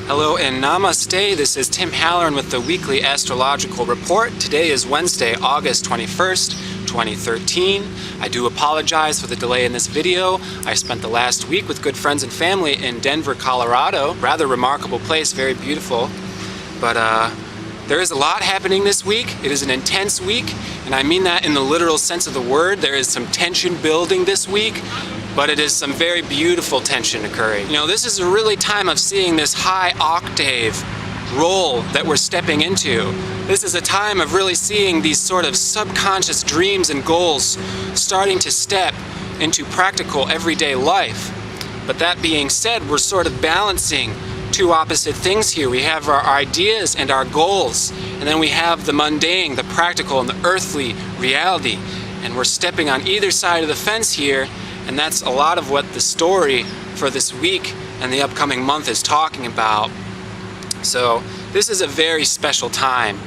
Hello and namaste. This is Tim Halloran with the weekly astrological report. Today is Wednesday, August 21st, 2013. I do apologize for the delay in this video. I spent the last week with good friends and family in Denver, Colorado. Rather remarkable place, very beautiful. But there is a lot happening this week. It is an intense week, and I mean that in the literal sense of the word. There is some tension building this week, but it is some very beautiful tension occurring. You know, this is a really time of seeing this high octave role that we're stepping into. This is a time of really seeing these sort of subconscious dreams and goals starting to step into practical everyday life. But that being said, we're sort of balancing two opposite things here. We have our ideas and our goals, and then we have the mundane, the practical, and the earthly reality. And we're stepping on either side of the fence here, and that's a lot of what the story for this week and the upcoming month is talking about. So this is a very special time.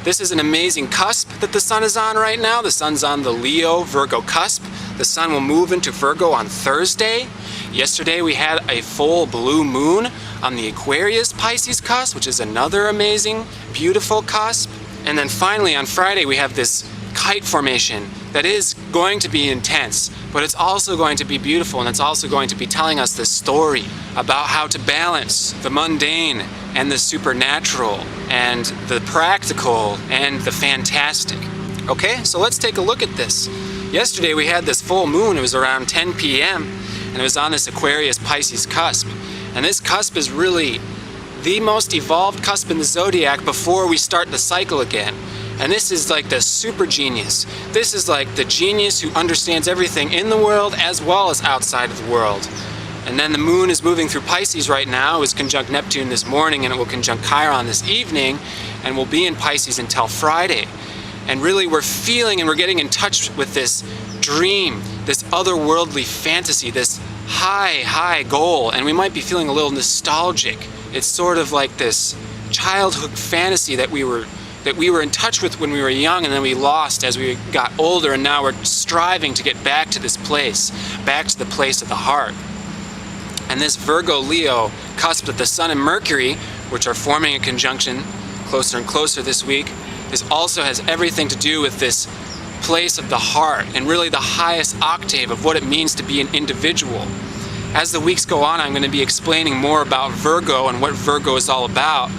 This is an amazing cusp that the sun is on right now. The sun's on the Leo-Virgo cusp. The sun will move into Virgo on Thursday. Yesterday we had a full blue moon on the Aquarius-Pisces cusp, which is another amazing, beautiful cusp. And then finally on Friday we have this kite formation that is going to be intense, but it's also going to be beautiful, and it's also going to be telling us this story about how to balance the mundane and the supernatural and the practical and the fantastic. Okay, so let's take a look at this. Yesterday we had this full moon. It was around 10 p.m. and it was on this Aquarius-Pisces cusp. And this cusp is really the most evolved cusp in the zodiac before we start the cycle again. And this is like the super genius. This is like the genius who understands everything in the world as well as outside of the world. And then the moon is moving through Pisces right now. It was conjunct Neptune this morning, and it will conjunct Chiron this evening, and will be in Pisces until Friday. And really we're feeling and we're getting in touch with this dream, this otherworldly fantasy, this high goal, and we might be feeling a little nostalgic. It's sort of like this childhood fantasy that we were in touch with when we were young, and then we lost as we got older, and now we're striving to get back to this place, back to the place of the heart. And this Virgo-Leo cusp that the Sun and Mercury, which are forming a conjunction closer and closer this week, also has everything to do with this place of the heart and really the highest octave of what it means to be an individual. As the weeks go on, I'm going to be explaining more about Virgo and what Virgo is all about,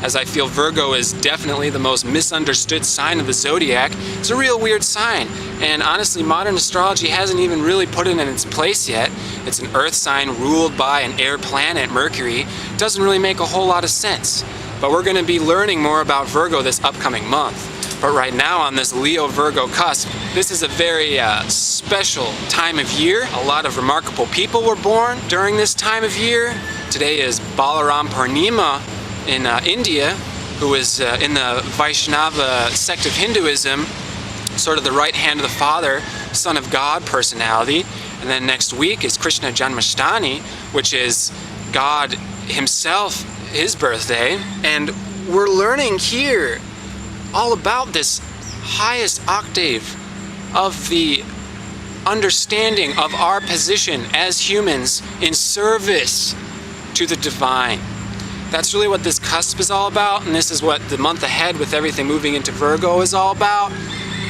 as I feel Virgo is definitely the most misunderstood sign of the zodiac. It's a real weird sign, and honestly modern astrology hasn't even really put it in its place yet. It's an earth sign ruled by an air planet, Mercury. It doesn't really make a whole lot of sense. But we're going to be learning more about Virgo this upcoming month. But right now on this Leo-Virgo cusp, this is a very special time of year. A lot of remarkable people were born during this time of year. Today is Balaram Purnima in India, who is in the Vaishnava sect of Hinduism, sort of the right hand of the Father, Son of God personality. And then next week is Krishna Janmashtami, which is God himself, his birthday. And we're learning here all about this highest octave of the understanding of our position as humans in service to the divine. That's really what this cusp is all about, and this is what the month ahead with everything moving into Virgo is all about.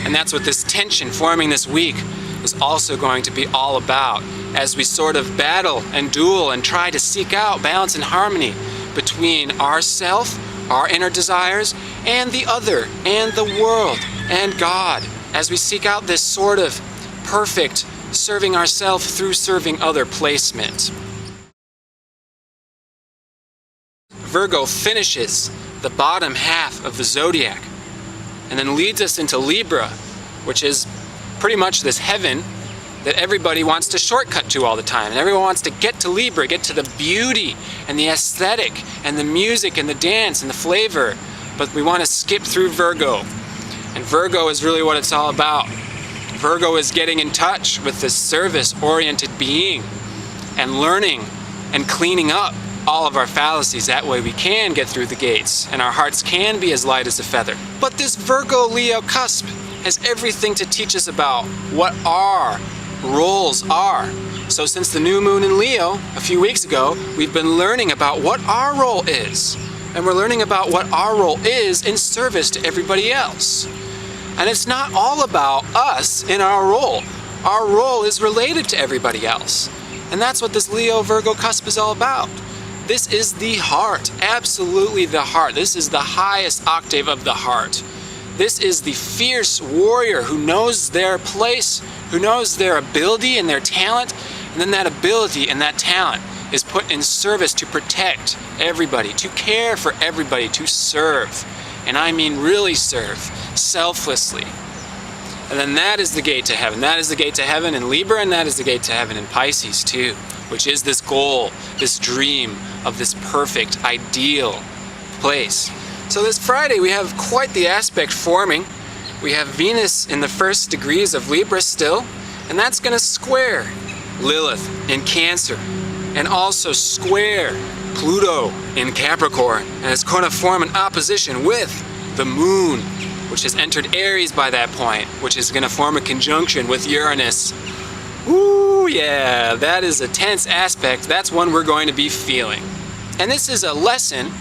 And that's what this tension forming this week is also going to be all about, as we sort of battle and duel and try to seek out balance and harmony between ourself, our inner desires, and the other, and the world, and God, as we seek out this sort of perfect serving ourselves through serving other placement. Virgo finishes the bottom half of the zodiac and then leads us into Libra, which is pretty much this heaven that everybody wants to shortcut to all the time. And everyone wants to get to Libra, get to the beauty and the aesthetic and the music and the dance and the flavor. But we want to skip through Virgo. And Virgo is really what it's all about. Virgo is getting in touch with this service-oriented being and learning and cleaning up all of our fallacies. That way we can get through the gates and our hearts can be as light as a feather. But this Virgo-Leo cusp has everything to teach us about what our roles are. So since the new moon in Leo a few weeks ago, we've been learning about what our role is. And we're learning about what our role is in service to everybody else. And it's not all about us in our role. Our role is related to everybody else. And that's what this Leo Virgo cusp is all about. This is the heart, absolutely the heart. This is the highest octave of the heart. This is the fierce warrior who knows their place, who knows their ability and their talent, and then that ability and that talent is put in service to protect everybody, to care for everybody, to serve. And I mean really serve, selflessly. And then that is the gate to heaven. That is the gate to heaven in Libra, and that is the gate to heaven in Pisces too, which is this goal, this dream of this perfect, ideal place. So this Friday we have quite the aspect forming. We have Venus in the first degrees of Libra still, and that's going to square Lilith in Cancer, and also square Pluto in Capricorn, and it's going to form an opposition with the Moon, which has entered Aries by that point, which is going to form a conjunction with Uranus. Ooh, yeah, that is a tense aspect. That's one we're going to be feeling. And this is a lesson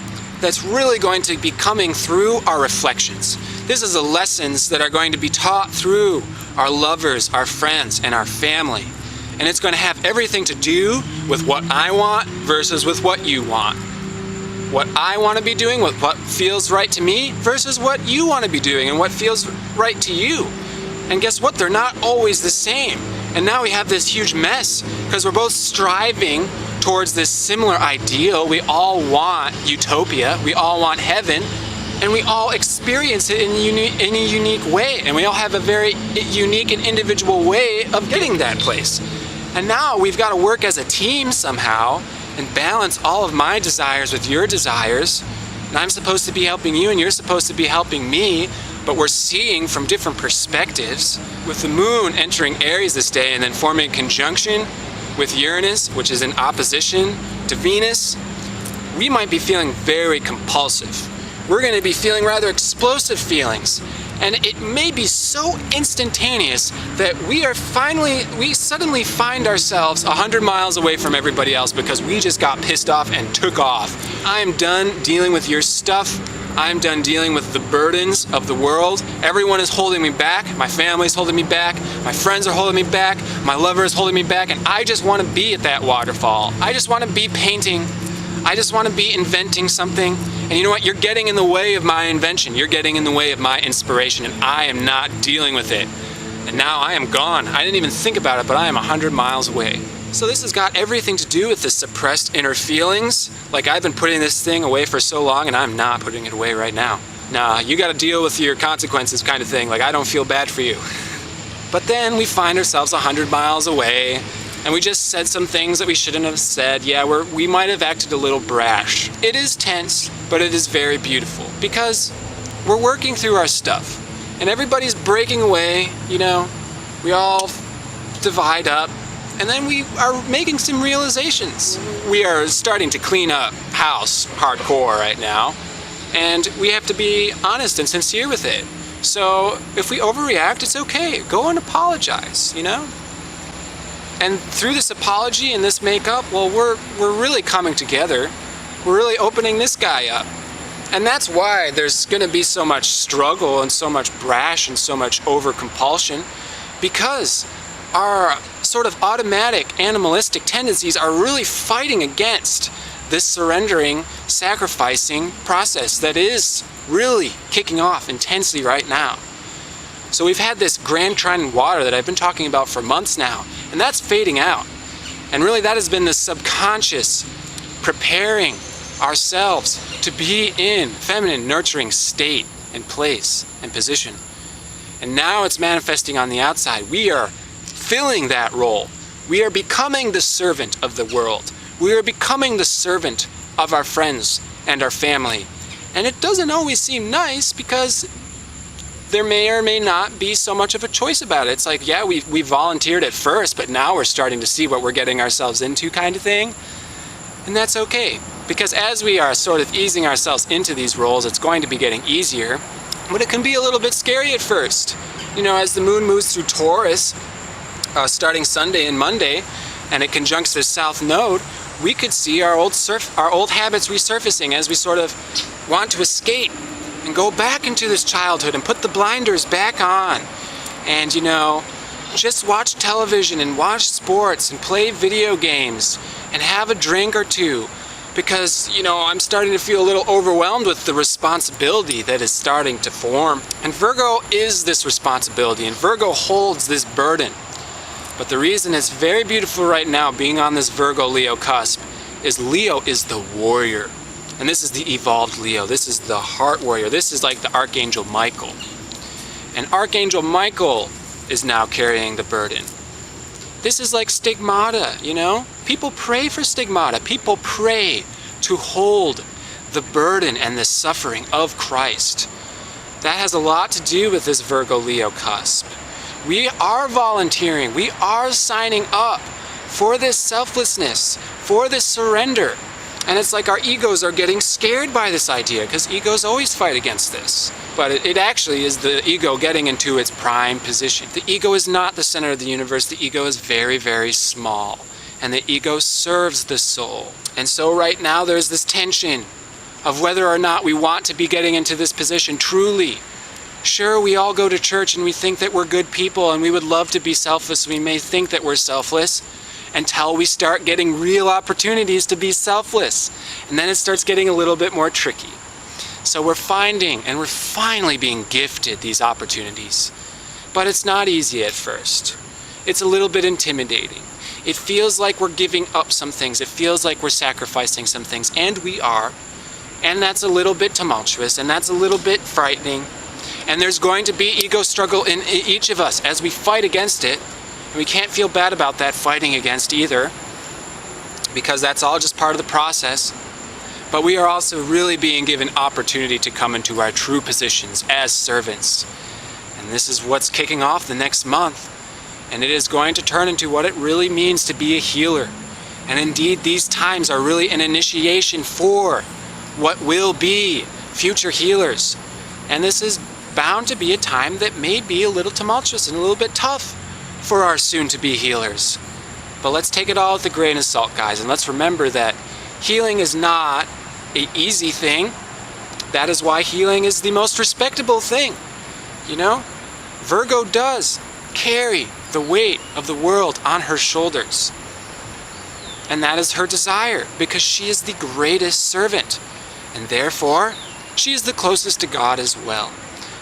that's really going to be coming through our reflections. This is the lessons that are going to be taught through our lovers, our friends, and our family. And it's going to have everything to do with what I want versus with what you want. What I want to be doing, what feels right to me, versus what you want to be doing and what feels right to you. And guess what? They're not always the same. And now we have this huge mess because we're both striving towards this similar ideal. We all want utopia, we all want heaven, and we all experience it in a unique way. And we all have a very unique and individual way of getting that place. And now we've got to work as a team somehow and balance all of my desires with your desires. And I'm supposed to be helping you and you're supposed to be helping me, but we're seeing from different perspectives. With the Moon entering Aries this day and then forming a conjunction with Uranus, which is in opposition to Venus, we might be feeling very compulsive. We're going to be feeling rather explosive feelings. And it may be so instantaneous that we suddenly find ourselves 100 miles away from everybody else because we just got pissed off and took off. I am done dealing with your stuff. I'm done dealing with the burdens of the world. Everyone is holding me back. My family's holding me back. My friends are holding me back. My lover is holding me back. And I just want to be at that waterfall. I just want to be painting. I just want to be inventing something. And you know what? You're getting in the way of my invention. You're getting in the way of my inspiration. And I am not dealing with it. And now I am gone. I didn't even think about it, but I am 100 miles away. So this has got everything to do with the suppressed inner feelings. Like I've been putting this thing away for so long and I'm not putting it away right now. Nah, you gotta deal with your consequences kind of thing. Like I don't feel bad for you. But then we find ourselves 100 miles away and we just said some things that we shouldn't have said. Yeah, we might have acted a little brash. It is tense, but it is very beautiful because we're working through our stuff and everybody's breaking away, you know, we all divide up. And then we are making some realizations. We are starting to clean up house hardcore right now. And we have to be honest and sincere with it. So if we overreact, it's okay. Go and apologize, you know? And through this apology and this makeup, well, we're really coming together. We're really opening this guy up. And that's why there's gonna be so much struggle and so much brash and so much over-compulsion, because our sort of automatic animalistic tendencies are really fighting against this surrendering, sacrificing process that is really kicking off intensely right now. So we've had this grand trine in water that I've been talking about for months now, and that's fading out. And really that has been the subconscious preparing ourselves to be in feminine, nurturing state and place and position. And now it's manifesting on the outside. We are filling that role. We are becoming the servant of the world. We are becoming the servant of our friends and our family. And it doesn't always seem nice because there may or may not be so much of a choice about it. It's like, yeah, we volunteered at first, but now we're starting to see what we're getting ourselves into kind of thing. And that's okay, because as we are sort of easing ourselves into these roles, it's going to be getting easier, but it can be a little bit scary at first. You know, as the moon moves through Taurus, starting Sunday and Monday, and it conjuncts this south node, we could see our old habits resurfacing as we sort of want to escape and go back into this childhood and put the blinders back on. And just watch television and watch sports and play video games and have a drink or two, because I'm starting to feel a little overwhelmed with the responsibility that is starting to form. And Virgo is this responsibility, and Virgo holds this burden. But the reason it's very beautiful right now, being on this Virgo-Leo cusp, is Leo is the warrior. And this is the evolved Leo. This is the heart warrior. This is like the Archangel Michael. And Archangel Michael is now carrying the burden. This is like stigmata, People pray for stigmata. People pray to hold the burden and the suffering of Christ. That has a lot to do with this Virgo-Leo cusp. We are volunteering. We are signing up for this selflessness, for this surrender. And it's like our egos are getting scared by this idea, because egos always fight against this. But it actually is the ego getting into its prime position. The ego is not the center of the universe. The ego is very, very small. And the ego serves the soul. And so right now there's this tension of whether or not we want to be getting into this position truly. Sure, we all go to church and we think that we're good people and we would love to be selfless. We may think that we're selfless until we start getting real opportunities to be selfless. And then it starts getting a little bit more tricky. So we're finding, and we're finally being gifted these opportunities. But it's not easy at first. It's a little bit intimidating. It feels like we're giving up some things. It feels like we're sacrificing some things, and we are. And that's a little bit tumultuous, and that's a little bit frightening. And there's going to be ego struggle in each of us as we fight against it. And we can't feel bad about that fighting against either, because that's all just part of the process. But we are also really being given opportunity to come into our true positions as servants. And this is what's kicking off the next month. And it is going to turn into what it really means to be a healer. And indeed, these times are really an initiation for what will be future healers. And this is bound to be a time that may be a little tumultuous and a little bit tough for our soon-to-be healers. But let's take it all with a grain of salt, guys, and let's remember that healing is not an easy thing. That is why healing is the most respectable thing. Virgo does carry the weight of the world on her shoulders. And that is her desire, because she is the greatest servant. And therefore, she is the closest to God as well.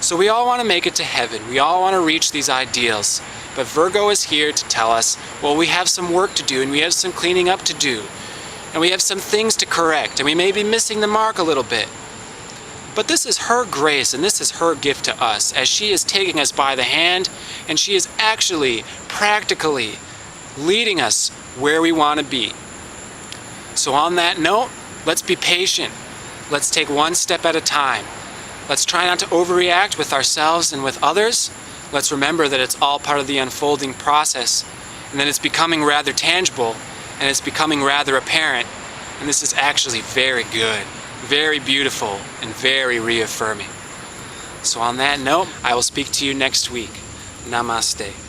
So we all want to make it to heaven. We all want to reach these ideals. But Virgo is here to tell us, well, we have some work to do, and we have some cleaning up to do. And we have some things to correct, and we may be missing the mark a little bit. But this is her grace, and this is her gift to us, as she is taking us by the hand, and she is actually, practically, leading us where we want to be. So on that note, let's be patient. Let's take one step at a time. Let's try not to overreact with ourselves and with others. Let's remember that it's all part of the unfolding process, and that it's becoming rather tangible, and it's becoming rather apparent. And this is actually very good, very beautiful, and very reaffirming. So on that note, I will speak to you next week. Namaste.